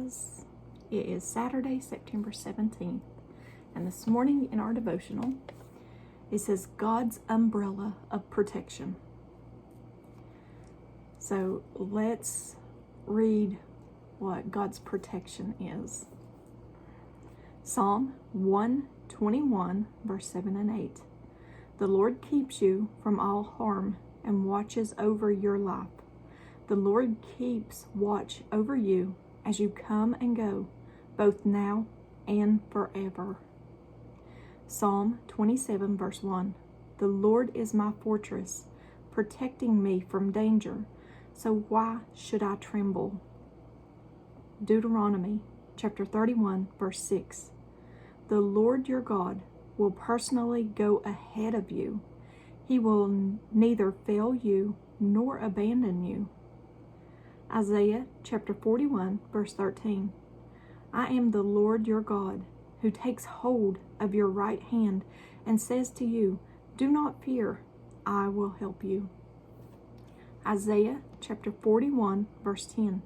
guys. It is Saturday, September 17th, and this morning in our devotional, it says God's umbrella of protection. So let's read what God's protection is. Psalm 121, verse 7 and 8. The Lord keeps you from all harm and watches over your life. The Lord keeps watch over you as you come and go, both now and forever. Psalm 27, verse 1. The Lord is my fortress, protecting me from danger, so why should I tremble? Deuteronomy chapter 31, verse 6. The Lord your God will personally go ahead of you. He will neither fail you nor abandon you. Isaiah chapter 41, verse 13. I am the Lord your God, who takes hold of your right hand and says to you, do not fear, I will help you. Isaiah chapter 41, verse 10.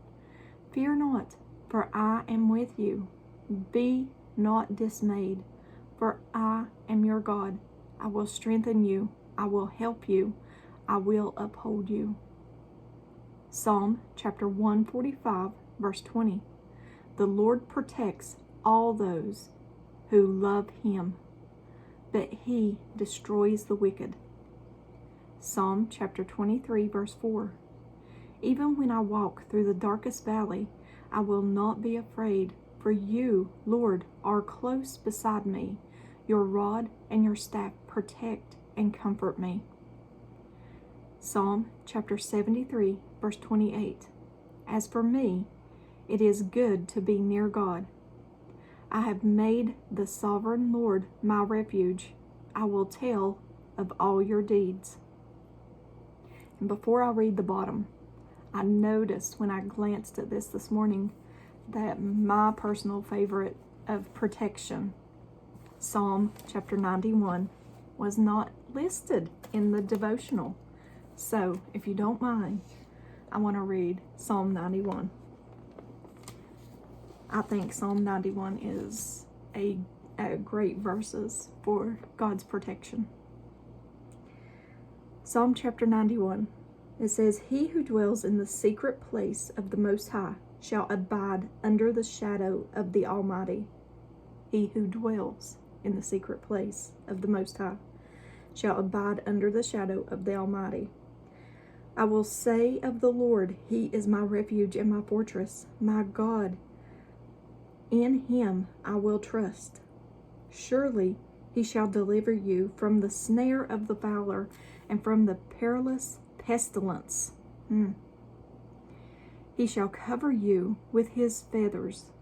Fear not, for I am with you. Be not dismayed, for I am your God. I will strengthen you. I will help you. I will uphold you. Psalm chapter 145, verse 20. The Lord protects all those who love him, but he destroys the wicked. Psalm chapter 23, verse 4. Even when I walk through the darkest valley, I will not be afraid, for you, Lord, are close beside me. Your rod and your staff protect and comfort me. Psalm chapter 73, verse 28. As for me, it is good to be near God. I have made the sovereign Lord my refuge. I will tell of all your deeds. And before I read the bottom, I noticed when I glanced at this morning that my personal favorite of protection, Psalm chapter 91, was not listed in the devotional. So, if you don't mind, I want to read Psalm 91. I think Psalm 91 is a great verses for God's protection. Psalm chapter 91, it says, He who dwells in the secret place of the Most High shall abide under the shadow of the Almighty. He who dwells in the secret place of the Most High shall abide under the shadow of the Almighty. I will say of the Lord, He is my refuge and my fortress, my God. In Him I will trust. Surely He shall deliver you from the snare of the fowler and from the perilous pestilence. He shall cover you with His feathers,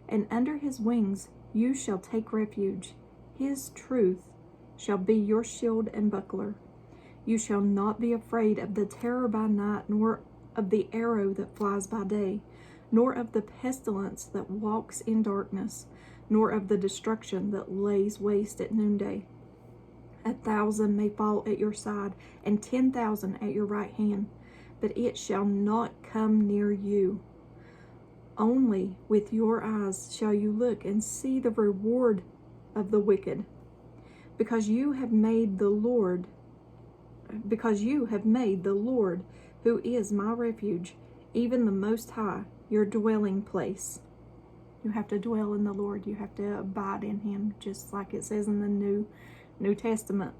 and under His wings you shall take refuge. His truth shall be your shield and buckler. You shall not be afraid of the terror by night, nor of the arrow that flies by day, nor of the pestilence that walks in darkness, nor of the destruction that lays waste at noonday. 1,000 may fall at your side, and 10,000 at your right hand, but it shall not come near you. Only with your eyes shall you look and see the reward of the wicked, because you have made the Lord, who is my refuge, even the Most High, your dwelling place. You have to dwell in the Lord. You have to abide in Him, just like it says in the New Testament.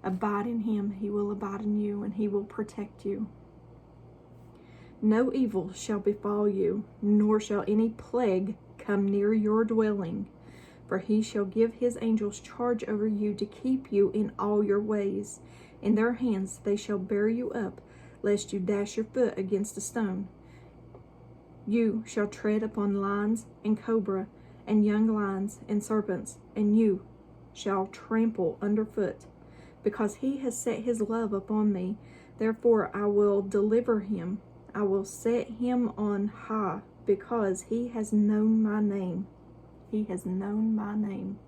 Abide in Him, He will abide in you, and He will protect you. No evil shall befall you, nor shall any plague come near your dwelling. For He shall give His angels charge over you to keep you in all your ways. In their hands they shall bear you up, lest you dash your foot against a stone. You shall tread upon lions and cobra, and young lions and serpents, and you shall trample underfoot. Because He has set His love upon me, therefore I will deliver him. I will set him on high, because he has known my name. He has known my name.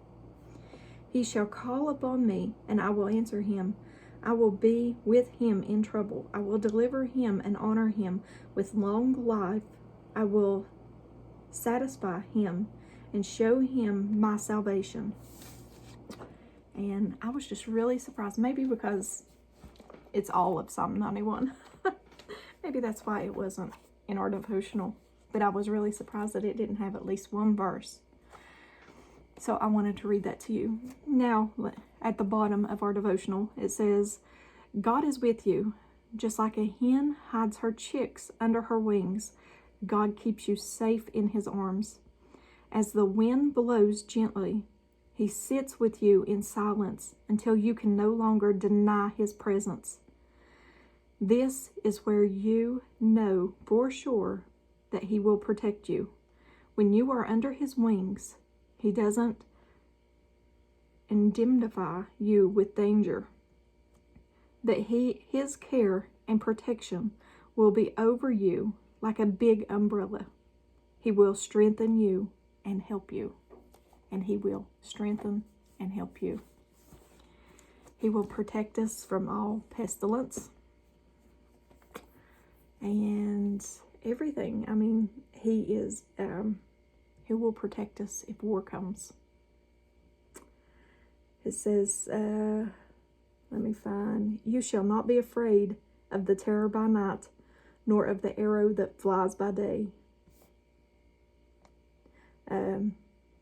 He shall call upon me, and I will answer him. I will be with him in trouble. I will deliver him and honor him. With long life I will satisfy him, and show him my salvation. And I was just really surprised, maybe because it's all of Psalm 91. Maybe that's why it wasn't in our devotional. But I was really surprised that it didn't have at least one verse. So I wanted to read that to you. Now, at the bottom of our devotional, it says, God is with you. Just like a hen hides her chicks under her wings, God keeps you safe in his arms. As the wind blows gently, he sits with you in silence until you can no longer deny his presence. This is where you know for sure that he will protect you. When you are under his wings, he doesn't indemnify you with danger. That his care and protection will be over you like a big umbrella. He will strengthen you and help you. And he will strengthen and help you. He will protect us from all pestilence and everything. I mean, he will protect us if war comes. It says, let me find, you shall not be afraid of the terror by night, nor of the arrow that flies by day,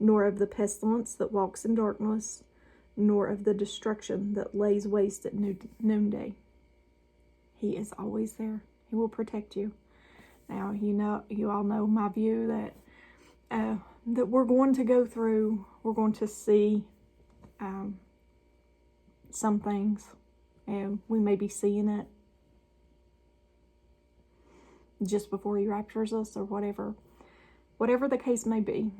nor of the pestilence that walks in darkness, nor of the destruction that lays waste at noonday. He is always there. He will protect you. Now, you all know my view that that we're going to go through, we're going to see some things, and we may be seeing it just before he raptures us, or whatever the case may be.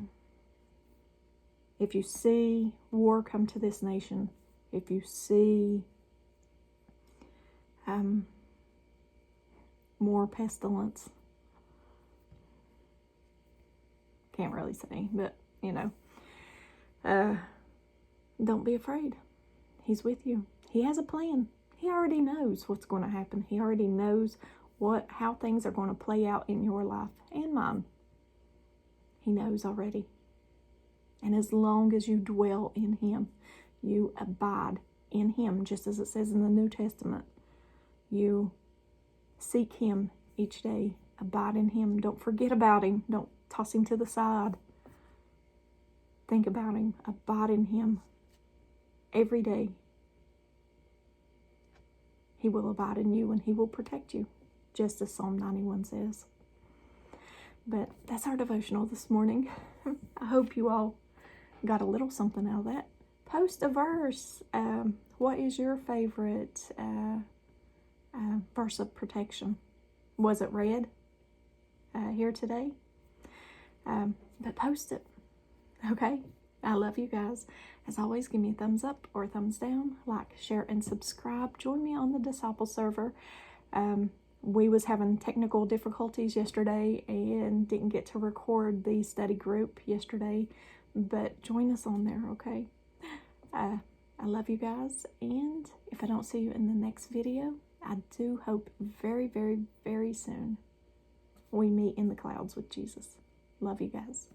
If you see war come to this nation, if you see more pestilence, can't really say, but don't be afraid. He's with you. He has a plan. He already knows what's going to happen. He already knows how things are going to play out in your life and mine. He knows already. And as long as you dwell in him, you abide in him, just as it says in the New Testament. You seek him each day. Abide in him. Don't forget about him. Don't toss him to the side. Think about him. Abide in him every day. He will abide in you and he will protect you, just as Psalm 91 says. But that's our devotional this morning. I hope you all got a little something out of that. Post a verse. What is your favorite verse of protection? Was it read here today? But post it. Okay? I love you guys. As always, give me a thumbs up or a thumbs down. Like, share, and subscribe. Join me on the Disciple server. We was having technical difficulties yesterday and didn't get to record the study group yesterday. But join us on there, okay? I love you guys. And if I don't see you in the next video, I do hope very, very, very soon we meet in the clouds with Jesus. Love you guys.